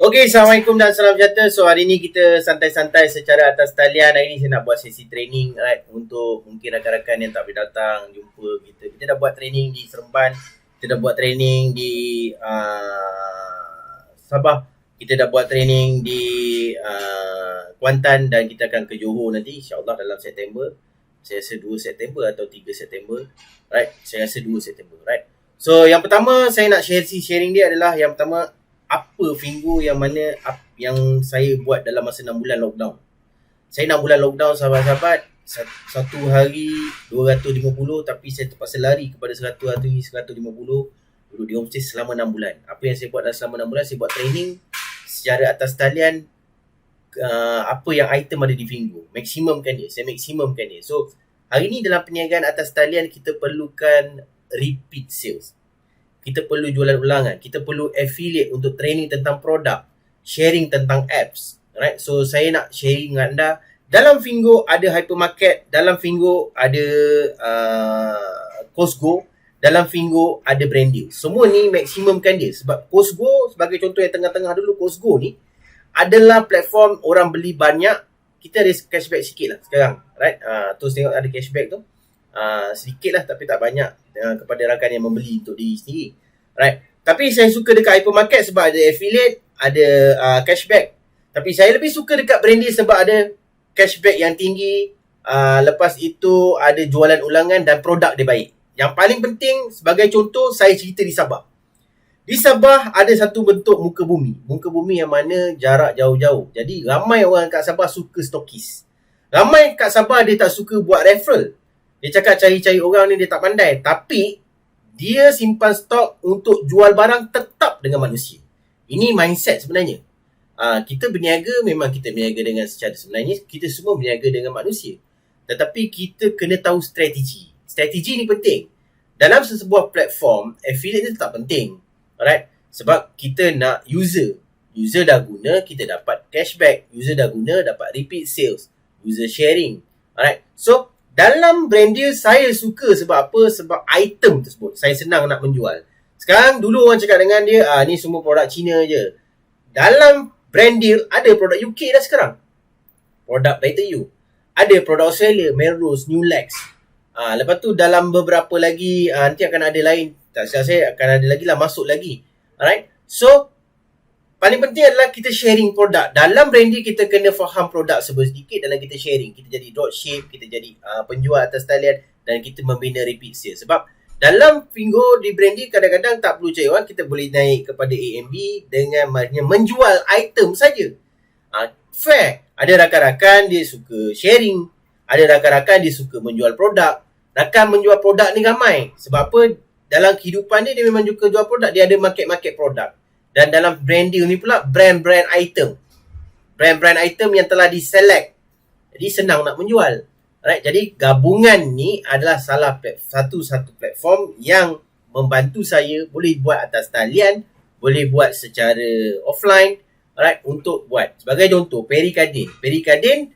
Okey, Assalamualaikum dan salam sejahtera. So hari ni kita santai-santai secara atas talian. Hari ni saya nak buat sesi training, right, untuk mungkin rakan-rakan yang tak boleh datang jumpa kita. Kita dah buat training di Seremban, kita dah buat training di Sabah, kita dah buat training di Kuantan, dan kita akan ke Johor nanti insya-Allah dalam September. Saya rasa 2 September atau 3 September. Right? Saya rasa 2 September, right? So yang pertama saya nak sharing dia adalah, yang pertama, apa Fingo yang mana yang saya buat dalam masa 6 bulan lockdown. Saya 6 bulan lockdown, sahabat-sahabat, satu hari 250, tapi saya terpaksa lari kepada 100 hari 150, duduk di homestay selama 6 bulan. Apa yang saya buat dalam selama 6 bulan, saya buat training secara atas talian, apa yang item ada di Fingo, maksimumkan dia. Saya maksimumkan dia. So hari ni dalam perniagaan atas talian, kita perlukan repeat sales. Kita perlu jualan ulangan, kita perlu affiliate untuk training tentang produk, sharing tentang apps, right? So saya nak sharing dengan anda, dalam Fingo ada hypermarket, dalam Fingo ada Costco, dalam Fingo ada brand deal. Semua ni maksimumkan dia. Sebab Costco, sebagai contoh yang tengah-tengah dulu, Costco ni adalah platform orang beli banyak, kita ada cashback sikit lah sekarang, right? Terus tengok ada cashback tu, sedikit lah tapi tak banyak kepada rakan yang membeli untuk diri sendiri, right? Tapi saya suka dekat hypermarket sebab ada affiliate, ada cashback. Tapi saya lebih suka dekat branding sebab ada cashback yang tinggi, lepas itu ada jualan ulangan dan produk dia baik. Yang paling penting, sebagai contoh, saya cerita di Sabah. Di Sabah ada satu bentuk muka bumi yang mana jarak jauh-jauh. Jadi ramai orang kat Sabah suka stokis. Ramai kat Sabah dia tak suka buat referral. Dia cakap cari-cari orang ni dia tak pandai. Tapi dia simpan stok untuk jual barang tetap dengan manusia. Ini mindset sebenarnya. Kita berniaga, memang kita berniaga dengan secara sebenarnya kita semua berniaga dengan manusia. Tetapi kita kena tahu strategi. Strategi ni penting. Dalam sebuah platform, affiliate ni tetap penting. Alright? Sebab kita nak user. User dah guna, kita dapat cashback. User dah guna, dapat repeat sales. User sharing. Alright? So, dalam brand deal saya suka sebab apa? Sebab item tersebut saya senang nak menjual. Sekarang dulu orang cakap dengan dia, ni semua produk Cina je. Dalam brand deal ada produk UK dah sekarang. Produk Better You. Ada produk Australia, Melrose, New Lex. Lepas tu dalam beberapa lagi, nanti akan ada lain. Tak silap saya akan ada lagi lah, masuk lagi. Alright? So, paling penting adalah kita sharing produk. Dalam branding kita kena faham produk sedikit dalam kita sharing. Kita jadi dropship, kita jadi penjual atas talian, dan kita membina repeat sales. Sebab dalam Fingo di branding kadang-kadang tak perlu cari orang, kita boleh naik kepada AMB dengan menjual item saja. Fair. Ada rakan-rakan dia suka sharing, ada rakan-rakan dia suka menjual produk. Rakan menjual produk ni ramai. Sebab apa? Dalam kehidupan dia memang juga jual produk. Dia ada market-market produk. Dan dalam brand deal ni pula brand-brand item. Brand-brand item yang telah diselect. Jadi senang nak menjual. Right? Jadi gabungan ni adalah satu platform yang membantu saya boleh buat atas talian, boleh buat secara offline, right, untuk buat. Sebagai contoh, Pericardin. Pericardin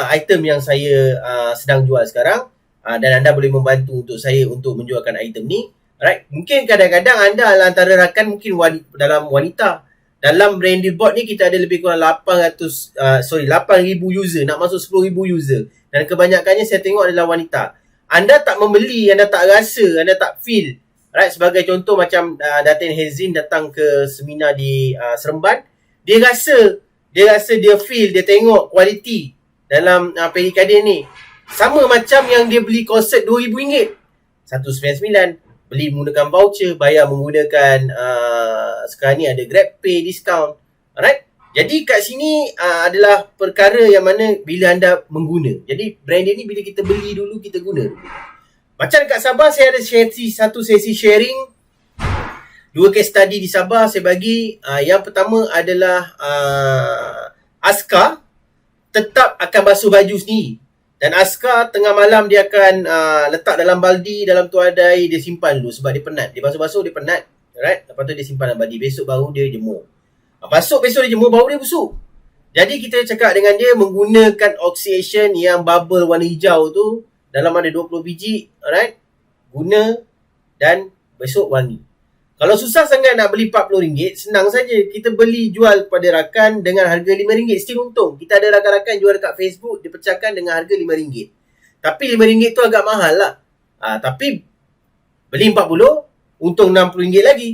item yang saya sedang jual sekarang, dan anda boleh membantu untuk saya untuk menjualkan item ni. Right? Mungkin kadang-kadang anda antara rakan mungkin dalam wanita. Dalam branding board ni kita ada lebih kurang 8,000 user, nak masuk 10,000 user. Dan kebanyakannya saya tengok adalah wanita. Anda tak membeli, anda tak rasa, anda tak feel. Right? Sebagai contoh macam Datin Hezin datang ke seminar di Seremban. Dia rasa, dia feel, dia tengok kualiti dalam Pericardin ni. Sama macam yang dia beli konsert RM2,000. 199. Beli menggunakan voucher, bayar menggunakan sekarang ni ada GrabPay discount. Alright? Jadi kat sini adalah perkara yang mana bila anda mengguna. Jadi brand ni bila kita beli dulu, kita guna dulu. Macam dekat Sabah saya ada satu sesi sharing, 2 case study di Sabah saya bagi. Yang pertama adalah Aska tetap akan basuh baju sendiri. Dan Aska tengah malam dia akan letak dalam baldi, dalam tuai air, dia simpan dulu sebab dia penat. Dia basuh-basuh, dia penat. Right? Lepas tu dia simpan dalam baldi. Besok baru dia jemur. Besok dia jemur, baru dia busuk. Jadi kita cakap dengan dia menggunakan oxidation yang bubble warna hijau tu. Dalam ada 20 biji. Alright? Guna dan besok wangi. Kalau susah sangat nak beli RM40, senang saja. Kita beli jual kepada rakan dengan harga RM5, still untung. Kita ada rakan-rakan jual dekat Facebook, dia pecahkan dengan harga RM5. Tapi RM5 tu agak mahal lah. Tapi beli 40, untung RM60 lagi.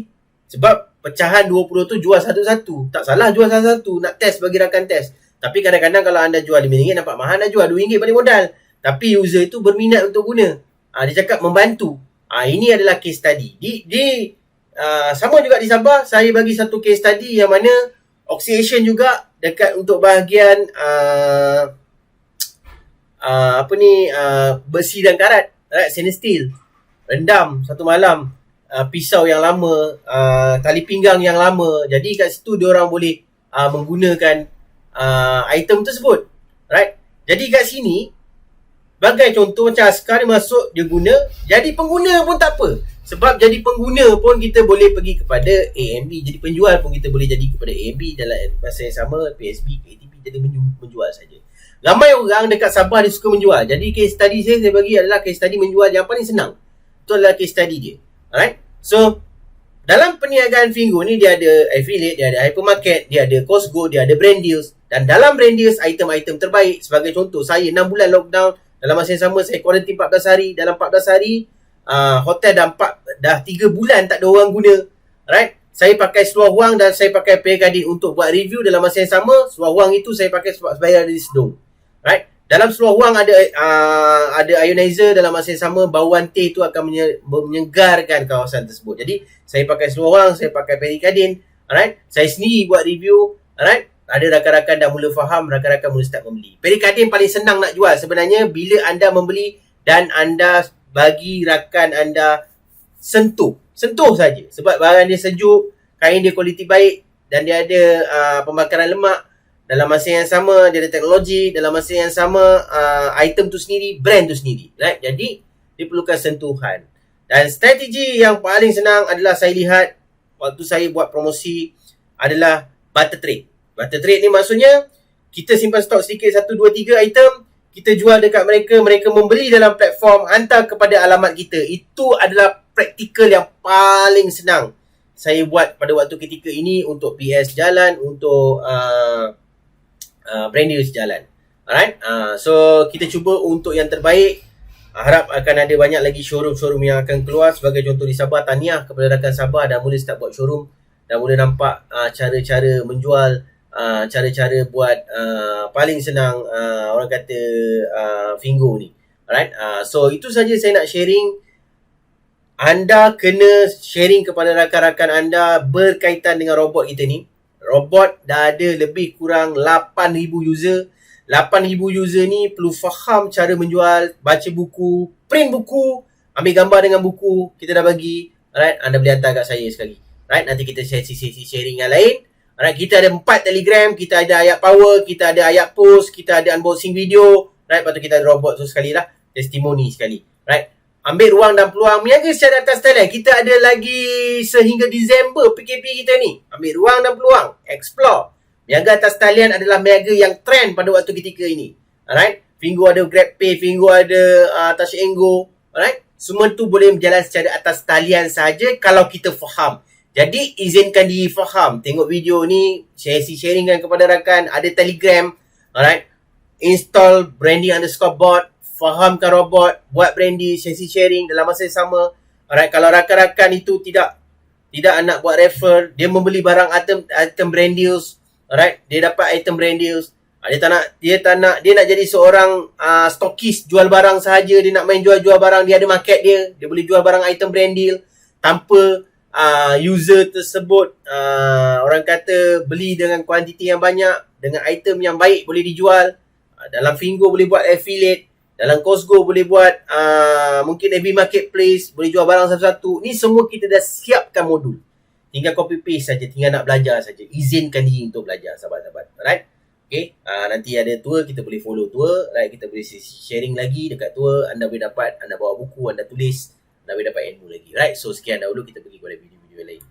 Sebab pecahan 20 tu jual satu-satu. Tak salah jual satu-satu, nak test bagi rakan test. Tapi kadang-kadang kalau anda jual RM5 nampak mahal, anda jual RM2 balik modal. Tapi user itu berminat untuk guna. Dia cakap membantu. Ini adalah case study. Sama juga di Sabah, saya bagi satu case study yang mana oxidation juga dekat untuk bahagian besi dan karat, stainless steel. Rendam satu malam, pisau yang lama, tali pinggang yang lama. Jadi kat situ diorang boleh menggunakan item tersebut. Right? Jadi kat sini bagai contoh macam Askar dia masuk, dia guna, jadi pengguna pun tak apa. Sebab jadi pengguna pun kita boleh pergi kepada AMB, jadi penjual pun kita boleh jadi kepada AMB dalam masa yang sama, PSB, KTB, jadi menjual saja. Ramai orang dekat Sabah dia suka menjual. Jadi case study saya bagi adalah case study menjual yang paling senang. Itu adalah case study dia. Alright? So, dalam perniagaan Fingo ni dia ada affiliate, dia ada hypermarket, dia ada Costco, dia ada brand deals. Dan dalam brand deals, item-item terbaik. Sebagai contoh, saya 6 bulan lockdown, dalam masa yang sama saya quarantine 14 hari. Dalam 14 hari, hotel dah 3 bulan tak ada orang guna. Right? Saya pakai seluar wang dan saya pakai perikadin untuk buat review. Dalam masa yang sama, seluar wang itu saya pakai sebab bayar dari Sedong. Right? Dalam seluar wang ada ionizer. Dalam masa yang sama, bauan teh itu akan menyegarkan kawasan tersebut. Jadi saya pakai seluar wang, saya pakai perikadin. Alright? Saya sendiri buat review. Alright? Ada rakan-rakan dah mula faham, rakan-rakan mula start membeli. Perikadin paling senang nak jual sebenarnya bila anda membeli dan anda bagi rakan anda sentuh saja. Sebab barang dia sejuk, kain dia kualiti baik dan dia ada pembakaran lemak. Dalam masa yang sama dia ada teknologi, dalam masa yang sama item tu sendiri, brand tu sendiri. Right? Jadi diperlukan sentuhan. Dan strategi yang paling senang adalah saya lihat waktu saya buat promosi adalah barter trade. Barter trade ni maksudnya kita simpan stok sedikit 1, 2, 3 item, kita jual dekat mereka, mereka membeli dalam platform, hantar kepada alamat kita. Itu adalah praktikal yang paling senang saya buat pada waktu ketika ini untuk PS jalan, untuk brand deals jalan. Alright, so kita cuba untuk yang terbaik. Harap akan ada banyak lagi showroom-showroom yang akan keluar. Sebagai contoh di Sabah, tahniah kepada rakan Sabah dah mula start buat showroom, dah mula nampak cara-cara menjual, cara-cara buat paling senang orang kata Fingo ni. Alright, so itu saja saya nak sharing. Anda kena sharing kepada rakan-rakan anda berkaitan dengan robot kita ni. Robot dah ada lebih kurang 8,000 user. 8,000 user ni perlu faham cara menjual, baca buku, print buku, ambil gambar dengan buku, kita dah bagi. Alright, anda boleh hantar kat saya sekali. Alright, nanti kita sesi sharing yang lain. Alright, kita ada 4 Telegram, kita ada ayat power, kita ada ayat post, kita ada unboxing video. Right, lepas tu kita ada robot tu sekali lah, testimoni sekali. Right, ambil ruang dan peluang berniaga secara atas talian. Kita ada lagi sehingga Disember PKP kita ni. Ambil ruang dan peluang, explore. Berniaga atas talian adalah berniaga yang trend pada waktu ketika ini. Alright, Fingo ada GrabPay, Fingo ada Touch and Go. Alright, semua tu boleh berjalan secara atas talian saja kalau kita faham. Jadi izinkan diri faham. Tengok video ni, sharingkan kepada rakan. Ada Telegram. Alright, install branding_bot, fahamkan robot, buat branding, sesi sharing dalam masa yang sama. Alright, kalau rakan-rakan itu tidak nak buat refer, dia membeli barang item brand deals. Alright, dia dapat item brand deals. Dia nak jadi seorang stokis, jual barang sahaja. Dia nak main jual barang, dia ada market dia. Dia boleh jual barang item brand deal tanpa user tersebut orang kata beli dengan kuantiti yang banyak, dengan item yang baik boleh dijual. Dalam Fingo boleh buat affiliate, dalam Costco boleh buat mungkin FB Marketplace, boleh jual barang satu-satu. Ni semua kita dah siapkan modul. Tinggal copy paste saja, tinggal nak belajar saja. Izinkan diri untuk belajar, sahabat-sahabat. Alright? Okay, nanti ada tour, kita boleh follow tour. Right? Kita boleh sharing lagi dekat tour. Anda boleh dapat, anda bawa buku, anda tulis, anda boleh dapat ilmu lagi. Right? So sekian dahulu, kita pergi kepada video-video lain.